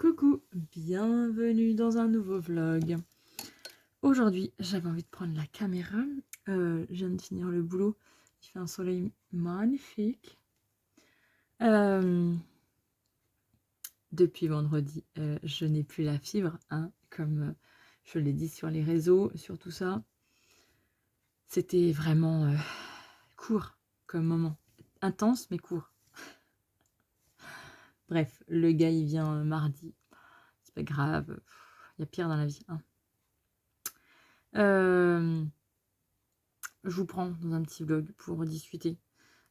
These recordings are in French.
Coucou, bienvenue dans un nouveau vlog. Aujourd'hui, j'avais envie de prendre la caméra. Je viens de finir le boulot. Il fait un soleil magnifique. Depuis vendredi, je n'ai plus la fibre, hein, comme je l'ai dit sur les réseaux, sur tout ça. C'était vraiment court comme moment. Intense, mais court. Bref, le gars, il vient mardi. C'est pas grave. Il y a pire dans la vie, hein. Je vous prends dans un petit vlog pour discuter.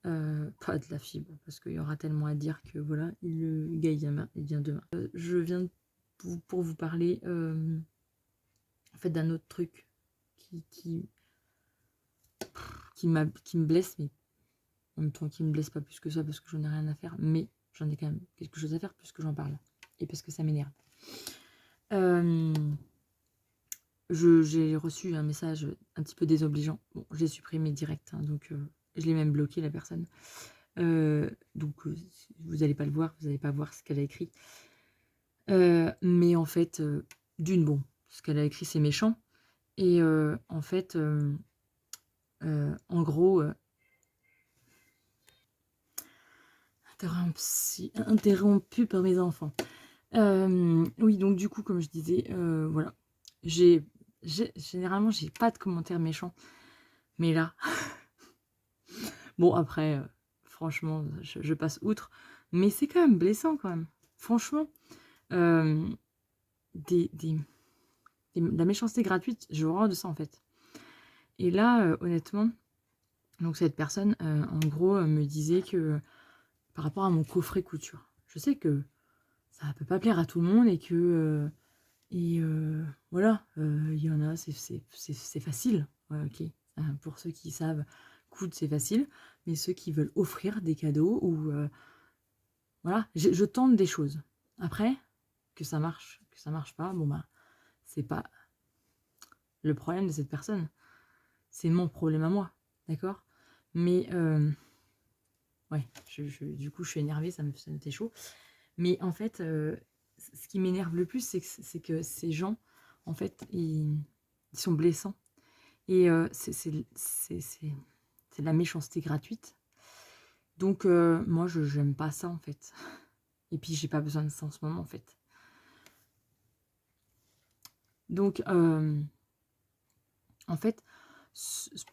Pas de la fibre, parce qu'il y aura tellement à dire que voilà, le gars il vient demain. Je viens pour vous parler en fait d'un autre truc qui me blesse, mais en même temps qui me blesse pas plus que ça parce que j'en ai rien à faire, mais j'en ai quand même quelque chose à faire puisque j'en parle et parce que ça m'énerve. J'ai reçu un message un petit peu désobligeant. Bon, je l'ai supprimé direct, hein, donc je l'ai même bloqué la personne. Donc vous n'allez pas le voir, vous n'allez pas voir ce qu'elle a écrit. Mais en fait, bon, ce qu'elle a écrit c'est méchant. Et en fait, en gros, interrompu par mes enfants. Oui, donc du coup, comme je disais, voilà. Généralement, j'ai pas de commentaires méchants. Mais là, bon après, franchement, je passe outre. Mais c'est quand même blessant quand même. Franchement, de la méchanceté gratuite, j'ai horreur de ça en fait. Et là, honnêtement, donc cette personne, en gros, me disait que par rapport à mon coffret couture, je sais que ça peut pas plaire à tout le monde et que voilà, il y en a, c'est facile, ouais, ok. Pour ceux qui savent coudre, c'est facile, mais ceux qui veulent offrir des cadeaux ou voilà, je tente des choses. Après, que ça marche pas, bon bah, c'est pas le problème de cette personne, c'est mon problème à moi, d'accord? Mais ouais, du coup, je suis énervée, ça me fait chaud. Mais en fait, ce qui m'énerve le plus, c'est que ces gens, en fait, ils sont blessants. Et c'est de la méchanceté gratuite. Donc, moi, je n'aime pas ça, en fait. Et puis, j'ai pas besoin de ça en ce moment, en fait. Donc, en fait,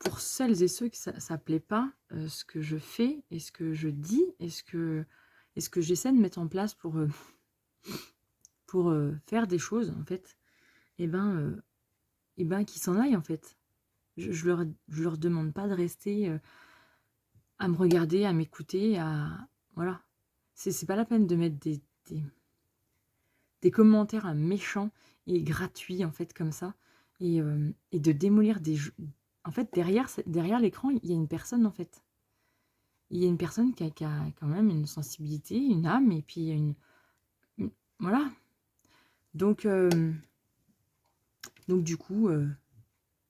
pour celles et ceux que ça plaît pas, ce que je fais et ce que je dis et ce que j'essaie de mettre en place pour faire des choses, en fait, et ben, qu'ils s'en aillent, en fait. Je leur demande pas de rester à me regarder, à m'écouter, à... Voilà. C'est pas la peine de mettre des commentaires méchants et gratuits, en fait, comme ça, et de démolir des... En fait, derrière l'écran, il y a une personne, en fait. Il y a une personne qui a quand même une sensibilité, une âme, et puis voilà. Donc du coup,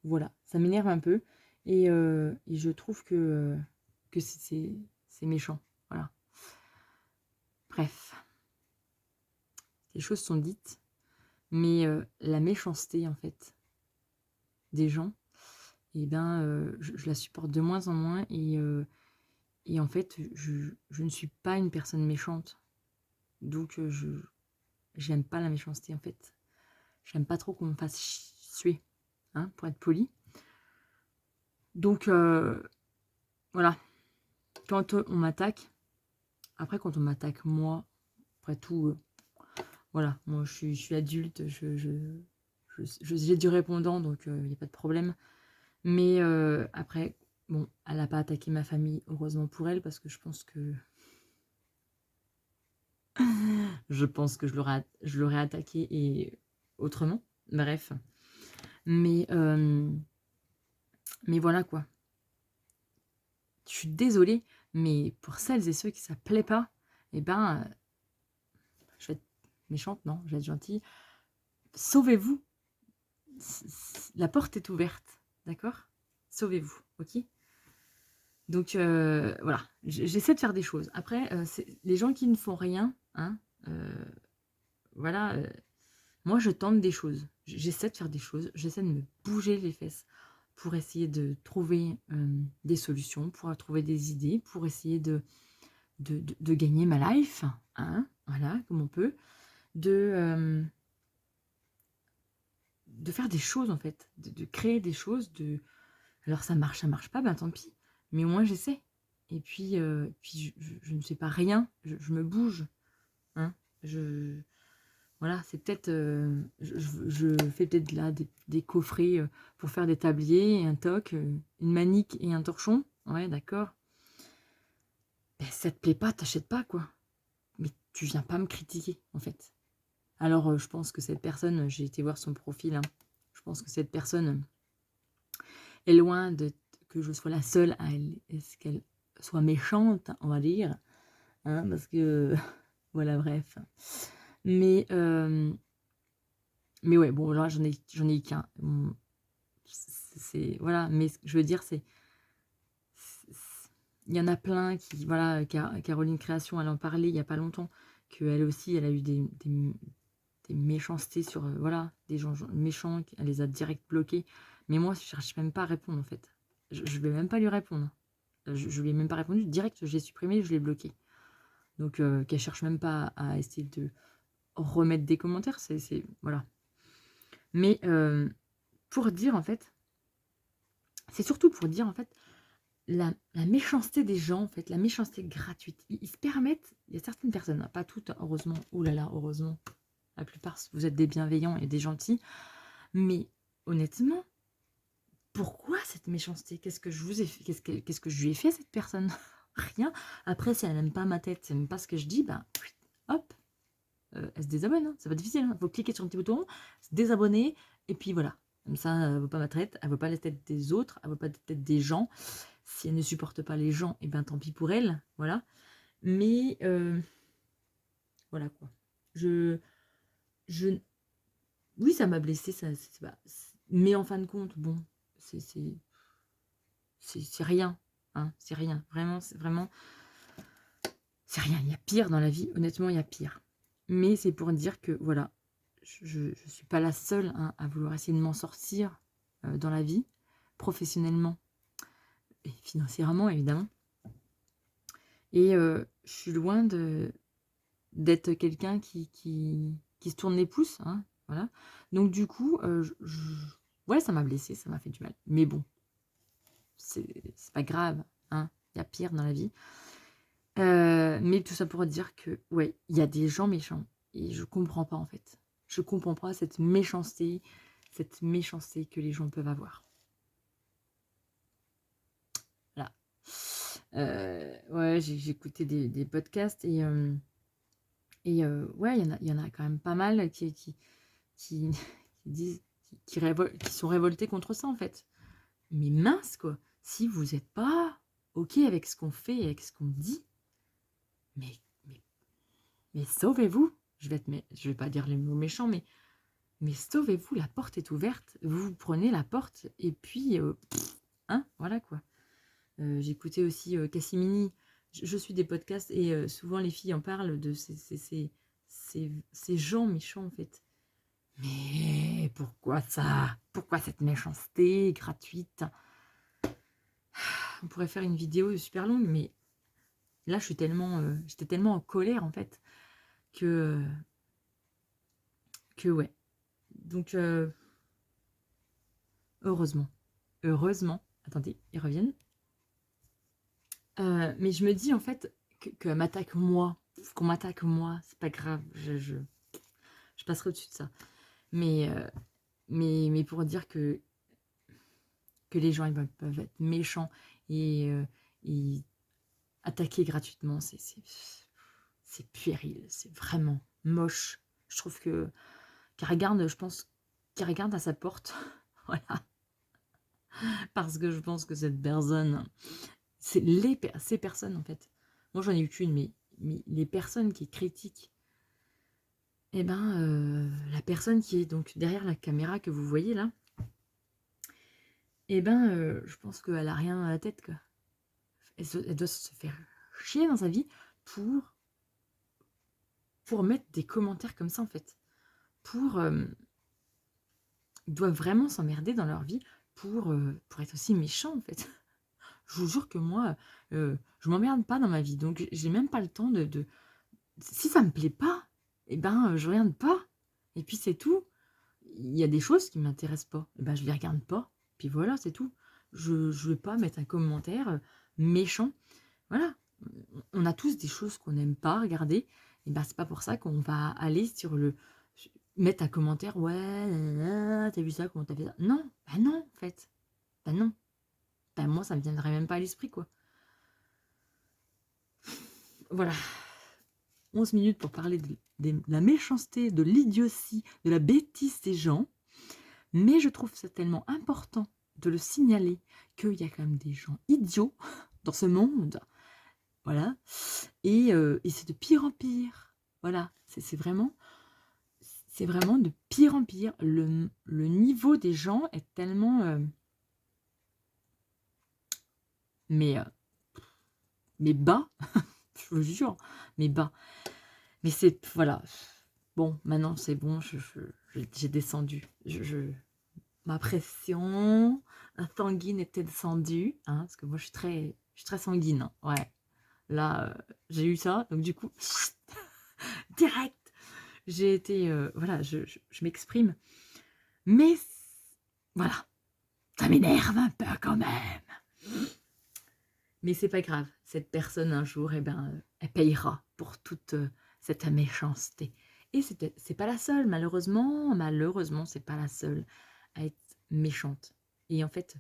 voilà, ça m'énerve un peu, et je trouve que c'est méchant, voilà. Bref, les choses sont dites, mais la méchanceté, en fait, des gens, et ben, je la supporte de moins en moins, et en fait, je ne suis pas une personne méchante, donc j'aime pas la méchanceté, en fait. J'aime pas trop qu'on me fasse suer, hein, pour être poli. Donc, voilà, quand on m'attaque, après quand on m'attaque moi, après tout, voilà, moi je suis adulte, j'ai du répondant, donc il n'y a pas de problème. Mais après, bon, elle n'a pas attaqué ma famille, heureusement pour elle, parce que je pense que je l'aurais attaqué et autrement. Bref. Mais voilà quoi. Je suis désolée, mais pour celles et ceux qui ça plaît pas, eh ben, je vais être méchante, non, je vais être gentille. Sauvez-vous. La porte est ouverte, d'accord? Sauvez-vous, ok? Donc voilà, j'essaie de faire des choses. Après, les gens qui ne font rien, hein, voilà, moi je tente des choses. J'essaie de faire des choses. J'essaie de me bouger les fesses pour essayer de trouver des solutions, pour trouver des idées, pour essayer de gagner ma life, hein, voilà, comme on peut, de faire des choses en fait, de créer des choses, alors ça marche pas, ben tant pis, mais au moins j'essaie. Et puis, je ne fais pas rien, je me bouge, hein, voilà, c'est peut-être, je fais peut-être là des coffrets pour faire des tabliers, un toc, une manique et un torchon, ouais d'accord. Ben, ça te plaît pas, t'achètes pas quoi. Mais tu viens pas me critiquer en fait. Alors je pense que cette personne, j'ai été voir son profil, hein, je pense que cette personne est loin de que je sois la seule à ce qu'elle soit méchante, on va dire, hein, parce que voilà, bref. Mais ouais, bon, là j'en ai eu qu'un. C'est voilà, mais ce que je veux dire, il y en a plein qui, voilà, Caroline Création, elle en parlait il y a pas longtemps, qu'elle aussi, elle a eu des méchancetés sur, voilà, des gens méchants, elle les a direct bloqués. Mais moi, je cherche même pas à répondre en fait. Je vais même pas lui répondre. Je lui ai même pas répondu, direct, je l'ai supprimé, je l'ai bloqué. Donc, qu'elle cherche même pas à essayer de remettre des commentaires, voilà. Mais pour dire, en fait, c'est surtout pour dire, en fait, la méchanceté des gens, en fait, la méchanceté gratuite. Ils se permettent, il y a certaines personnes, pas toutes, heureusement, oulala, heureusement, la plupart, vous êtes des bienveillants et des gentils, mais honnêtement, pourquoi cette méchanceté? Qu'est-ce que je vous ai fait? Qu'est-ce que je lui ai fait à cette personne? Rien. Après, si elle n'aime pas ma tête, si elle n'aime pas ce que je dis, ben, hop, elle se désabonne. Hein. C'est pas difficile. Il faut cliquer sur un petit bouton, se désabonner, et puis voilà. Comme ça, elle ne veut pas ma tête, elle ne veut pas la tête des autres, elle ne veut pas la tête des gens. Si elle ne supporte pas les gens, et ben tant pis pour elle. Voilà. Mais voilà quoi. Je, oui, ça m'a blessée, mais en fin de compte, bon, c'est rien. Hein, c'est rien. Vraiment, c'est rien. Il y a pire dans la vie. Honnêtement, il y a pire. Mais c'est pour dire que, voilà, je ne suis pas la seule hein, à vouloir essayer de m'en sortir dans la vie, professionnellement et financièrement, évidemment. Et je suis loin d'être quelqu'un qui se tourne les pouces. Hein, voilà. Donc, du coup, ouais, ça m'a blessée, ça m'a fait du mal. Mais bon, c'est pas grave. Hein, il y a pire dans la vie. Mais tout ça pour dire que, ouais, il y a des gens méchants. Et je comprends pas, en fait. Je comprends pas cette méchanceté que les gens peuvent avoir. Voilà. Ouais, j'ai écouté des podcasts et ouais, il y en a quand même pas mal qui disent, qui sont révoltés contre ça, en fait. Mais mince, quoi. Si vous n'êtes pas OK avec ce qu'on fait et avec ce qu'on dit, mais sauvez-vous. Je vais pas dire les mots méchants, mais sauvez-vous, la porte est ouverte. Vous prenez la porte et puis, hein, voilà quoi. J'écoutais aussi Cassimini. Je suis des podcasts et souvent les filles en parlent de ces gens méchants en fait. Mais pourquoi ça? Pourquoi cette méchanceté gratuite? On pourrait faire une vidéo super longue, mais là je suis j'étais tellement en colère en fait que ouais. Donc heureusement, attendez, ils reviennent. Mais je me dis en fait qu'on m'attaque moi, c'est pas grave, je passerai au-dessus de ça. Mais pour dire que les gens ils peuvent être méchants et attaquer gratuitement, c'est puéril, c'est vraiment moche. Je trouve que qu'elle regarde, je pense qu'elle regarde à sa porte, voilà, parce que je pense que cette personne, c'est ces personnes en fait. Moi j'en ai eu qu'une, mais les personnes qui critiquent, eh ben la personne qui est donc derrière la caméra que vous voyez là, eh ben je pense qu'elle a rien à la tête quoi. Elle doit se faire chier dans sa vie pour pour mettre des commentaires comme ça, en fait. Ils doivent vraiment s'emmerder dans leur vie pour être aussi méchants, en fait. Je vous jure que moi, je m'emmerde pas dans ma vie, donc j'ai même pas le temps si ça me plaît pas, eh ben, je regarde pas et puis c'est tout. Il y a des choses qui m'intéressent pas, eh ben, je les regarde pas, puis voilà, c'est tout. Je vais pas mettre un commentaire, méchant. Voilà, on a tous des choses qu'on n'aime pas regarder, et ben, c'est pas pour ça qu'on va aller mettre un commentaire: «Ouais, nanana, tu vu ça? Comment t'as fait ça?» Non, bah non, en fait. Bah non. Bah moi, ça me viendrait même pas à l'esprit, quoi. Voilà, 11 minutes pour parler de la méchanceté, de l'idiotie, de la bêtise des gens. Mais je trouve ça tellement important de le signaler qu'il y a quand même des gens idiots dans ce monde. Voilà. Et c'est de pire en pire. Voilà. C'est vraiment de pire en pire. Le niveau des gens est tellement... mais bas. Je vous jure. Mais bas. Mais c'est... Voilà. Bon, maintenant c'est bon. J'ai descendu. Ma pression sanguine était descendue, hein, parce que moi je suis très sanguine, hein, ouais. Là, j'ai eu ça, donc du coup, direct, j'ai été, voilà, je m'exprime. Mais voilà, ça m'énerve un peu quand même. Mais c'est pas grave, cette personne un jour, eh ben, elle payera pour toute cette méchanceté. Et c'est pas la seule, malheureusement, c'est pas la seule à être méchante. Et en fait,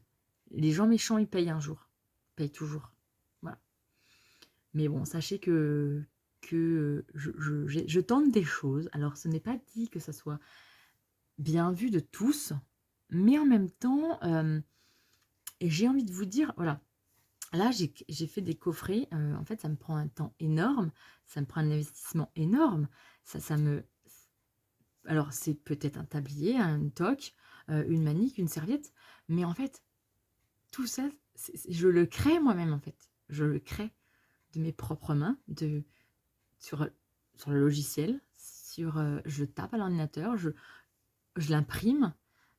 les gens méchants, ils payent un jour. Ils payent toujours. Voilà. Mais bon, sachez que je tente des choses. Alors, ce n'est pas dit que ça soit bien vu de tous, mais en même temps, et j'ai envie de vous dire, voilà, là, j'ai fait des coffrets. En fait, ça me prend un temps énorme, ça me prend un investissement énorme. Ça me... Alors, c'est peut-être un tablier, une toque, une manique, une serviette, mais en fait, tout ça, je le crée moi-même, en fait. Je le crée de mes propres mains, sur, sur le logiciel, je tape à l'ordinateur, je l'imprime.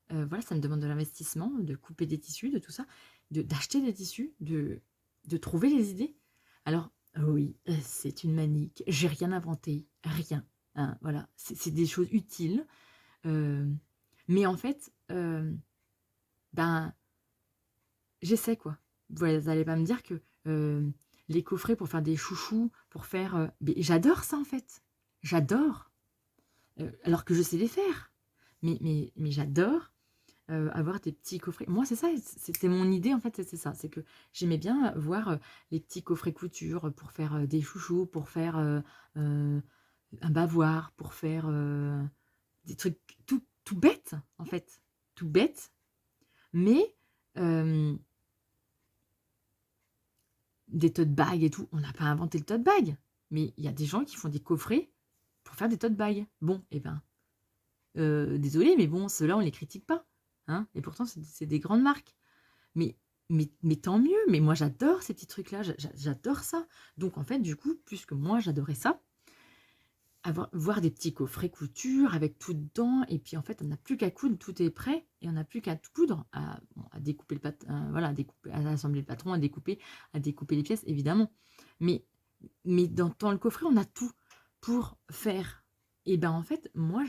Voilà, ça me demande de l'investissement, de couper des tissus, de tout ça, d'acheter des tissus, de trouver les idées. Alors, oui, c'est une manique, j'ai rien inventé, rien. Hein, voilà, c'est des choses utiles. Mais en fait, ben, j'essaie quoi. Vous n'allez pas me dire que les coffrets pour faire des chouchous, pour faire... mais j'adore ça en fait. J'adore. Alors que je sais les faire. Mais j'adore avoir des petits coffrets. Moi, c'est ça, c'était mon idée en fait, c'est ça. C'est que j'aimais bien voir les petits coffrets couture pour faire des chouchous, pour faire un bavoir, pour faire des trucs tout bêtes en fait. Tout bêtes. Mais des tote bags et tout, on n'a pas inventé le tote bag. Mais il y a des gens qui font des coffrets pour faire des tote bags. Bon, et ben, désolé, mais bon, ceux-là, on les critique pas. Hein, et pourtant, c'est des grandes marques. Mais tant mieux. Mais moi, j'adore ces petits trucs-là. J'adore ça. Donc, en fait, du coup, puisque moi, j'adorais ça, voir des petits coffrets couture avec tout dedans. Et puis, en fait, on n'a plus qu'à coudre. Tout est prêt. Et on n'a plus qu'à coudre, à découper le patron, voilà, à assembler le patron, à découper les pièces, évidemment. Mais dans le coffret, on a tout pour faire. Et ben, en fait, moi,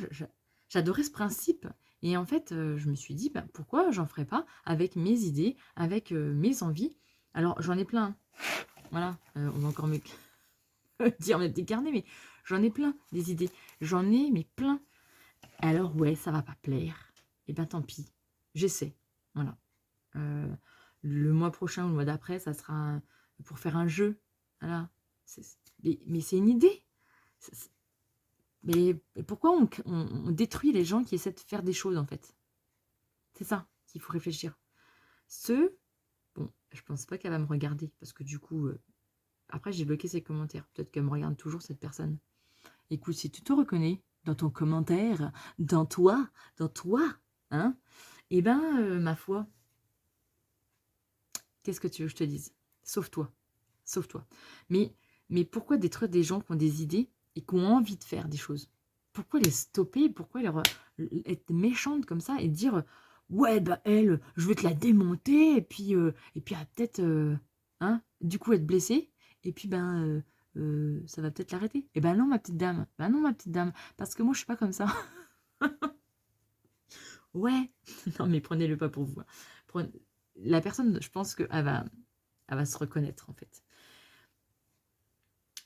j'adorais ce principe. Et en fait, je me suis dit, ben, pourquoi j'en ferais pas avec mes idées, avec mes envies. Alors, j'en ai plein. Voilà, on va encore me dire mes petits carnets, mais j'en ai plein des idées. J'en ai, mais plein. Alors, ouais, ça va pas plaire. Et ben, tant pis. J'essaie. Voilà. Le mois prochain ou le mois d'après, ça sera pour faire un jeu. Voilà. Mais c'est une idée. Mais pourquoi on détruit les gens qui essaient de faire des choses, en fait? C'est ça qu'il faut réfléchir. Bon, je pense pas qu'elle va me regarder, parce que du coup, après, j'ai bloqué ses commentaires. Peut-être qu'elle me regarde toujours, cette personne. Écoute, si tu te reconnais dans ton commentaire, dans toi, hein, eh ben, ma foi, qu'est-ce que tu veux que je te dise? Sauve-toi. Sauve-toi. Mais pourquoi détruire des gens qui ont des idées et qui ont envie de faire des choses, pourquoi les stopper? Pourquoi être méchante comme ça et dire ouais, bah elle, je vais te la démonter, et puis elle va peut-être hein, du coup être blessée, et puis ça va peut-être l'arrêter. Et ben non, ma petite dame, ben non, ma petite dame, parce que moi je suis pas comme ça. Ouais, non mais prenez-le pas pour vous, hein. La personne, je pense qu'elle va se reconnaître en fait.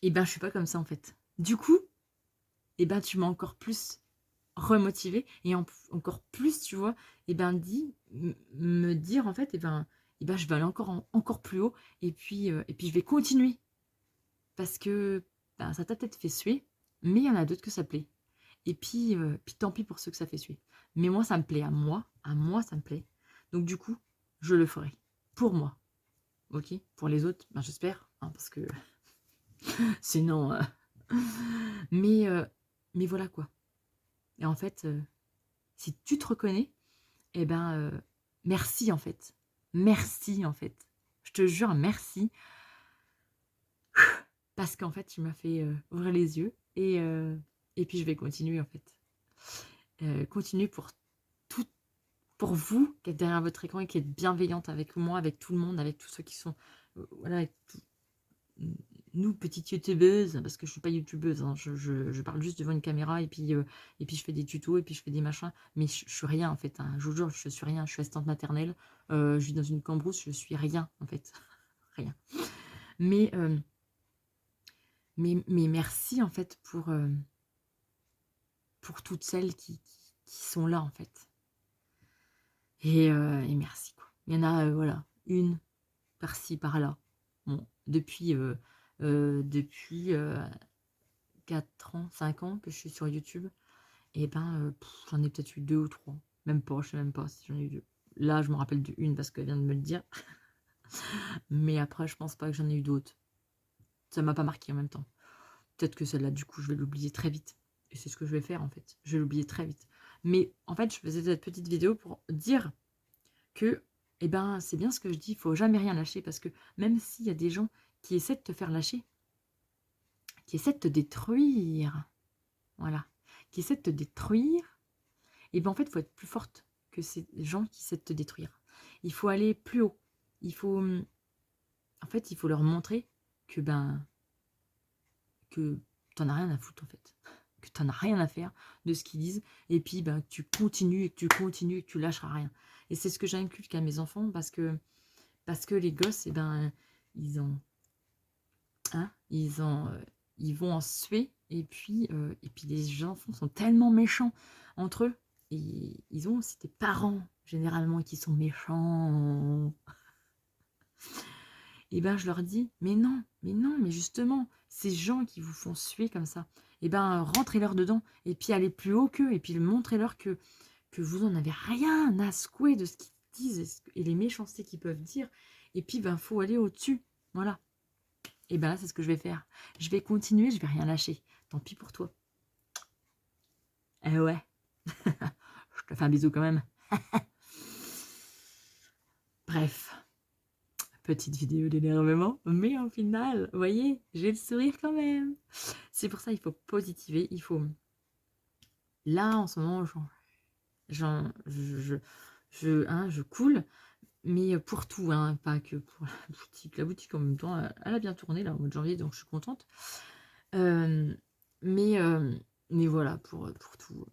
Et ben je suis pas comme ça en fait. Du coup, et ben tu m'as encore plus remotiver et encore plus, tu vois, et ben me dire en fait, et ben je vais aller encore plus haut, et puis je vais continuer parce que ben, ça t'a peut-être fait suer, mais il y en a d'autres que ça plaît. Et puis tant pis pour ceux que ça fait suer. Mais moi, ça me plaît, à moi, ça me plaît. Donc du coup, je le ferai pour moi, ok? Pour les autres, ben, j'espère, hein, parce que sinon, mais euh, mais voilà quoi. Et en fait, si tu te reconnais, eh ben, merci en fait. Merci en fait. Je te jure, merci. Parce qu'en fait, tu m'as fait ouvrir les yeux. Et puis, je vais continuer en fait. Continuer pour tout, pour vous qui êtes derrière votre écran et qui êtes bienveillante avec moi, avec tout le monde, avec tous ceux qui sont. Voilà, nous, petites youtubeuses, parce que je suis pas youtubeuse, hein, je parle juste devant une caméra, et puis je fais des tutos, et puis je fais des machins, mais je suis rien en fait, hein, je vous jure, je suis rien, je suis assistante maternelle, je vis dans une cambrousse, je suis rien en fait, rien. Mais, mais merci en fait pour toutes celles qui sont là en fait. Et merci quoi. Il y en a, voilà, une par-ci, par-là. Bon, depuis 4 ans, 5 ans que je suis sur YouTube, et j'en ai peut-être eu 2 ou 3. Même pas, je sais même pas si j'en ai eu 2. Là, je me rappelle de une parce qu'elle vient de me le dire. Mais après, je pense pas que j'en ai eu d'autres. Ça m'a pas marqué en même temps. Peut-être que celle-là, du coup, je vais l'oublier très vite. Et c'est ce que je vais faire en fait. Je vais l'oublier très vite. Mais en fait, je faisais cette petite vidéo pour dire que, c'est bien ce que je dis, il faut jamais rien lâcher, parce que même s'il y a des gens qui essaient de te faire lâcher, qui essaient de te détruire, voilà, qui essaient de te détruire, en fait, il faut être plus forte que ces gens qui essaient de te détruire. Il faut aller plus haut. Il faut, en fait, il faut leur montrer que, que t'en as rien à foutre, en fait. Que t'en as rien à faire de ce qu'ils disent. Et puis, tu continues, et que tu continues, et que tu lâcheras rien. Et c'est ce que j'inculque à mes enfants, parce que les gosses, ils ont, hein, ils vont en suer, et puis les enfants sont tellement méchants entre eux, et ils ont aussi des parents généralement qui sont méchants. Je leur dis, mais non, mais justement, ces gens qui vous font suer comme ça, rentrez-leur dedans, et puis allez plus haut qu'eux, et puis montrez-leur que vous en avez rien à secouer de ce qu'ils disent et les méchancetés qu'ils peuvent dire, et puis faut aller au-dessus, voilà. Et là, c'est ce que je vais faire. Je vais continuer, je vais rien lâcher. Tant pis pour toi. Eh ouais. Je te fais un bisou quand même. Bref. Petite vidéo d'énervement. Mais au final, vous voyez, j'ai le sourire quand même. C'est pour ça il faut positiver. Il faut... Là, en ce moment, je coule. Mais pour tout, hein, pas que pour la boutique. La boutique, en même temps, elle a bien tourné là au mois de janvier, donc je suis contente. Euh, mais, euh, mais voilà, pour tout.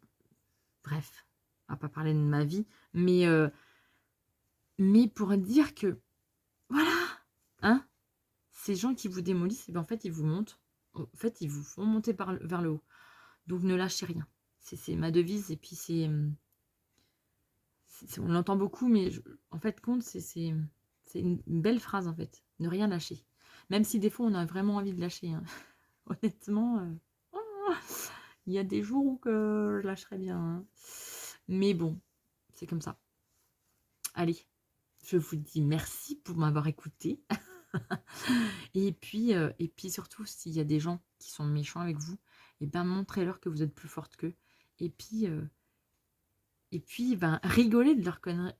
Bref, on va pas parler de ma vie, mais pour dire que, voilà, hein, ces gens qui vous démolissent, en fait, ils vous montent. En fait, ils vous font monter vers le haut. Donc, ne lâchez rien. C'est ma devise, et puis on l'entend beaucoup, mais en fait, compte, c'est une belle phrase, en fait. Ne rien lâcher. Même si des fois, on a vraiment envie de lâcher, hein. Honnêtement, il y a des jours où que je lâcherais bien, hein. Mais bon, c'est comme ça. Allez, je vous dis merci pour m'avoir écouté. Et puis surtout, s'il y a des gens qui sont méchants avec vous, montrez-leur que vous êtes plus forte qu'eux. Et puis, rigolez de leurs conneries,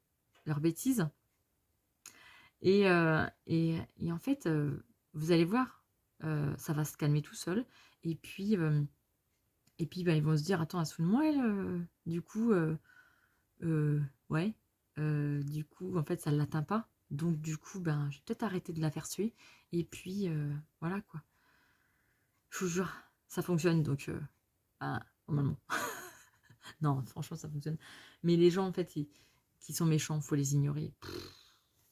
leurs bêtises. Et en fait, vous allez voir, ça va se calmer tout seul. Et puis, bah, ils vont se dire, attends, elle se fout de moi, elle, du coup, ouais, du coup, en fait, ça ne l'atteint pas. Donc, du coup, ben, je vais peut-être arrêter de la faire suer. Et puis, voilà, quoi. Je vous jure, ça fonctionne, donc, ben, normalement. Non, franchement, ça fonctionne. Mais les gens, en fait, qui sont méchants, faut les ignorer.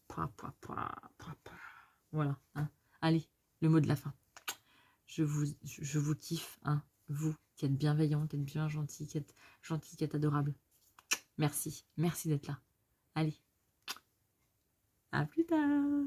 Pouah, pouah, pouah, pouah, pouah. Voilà, hein. Allez, le mot de la fin. Je vous kiffe, hein. Vous, qui êtes bienveillants, qui êtes bien gentils, qui êtes adorables. Merci, merci d'être là. Allez, à plus tard.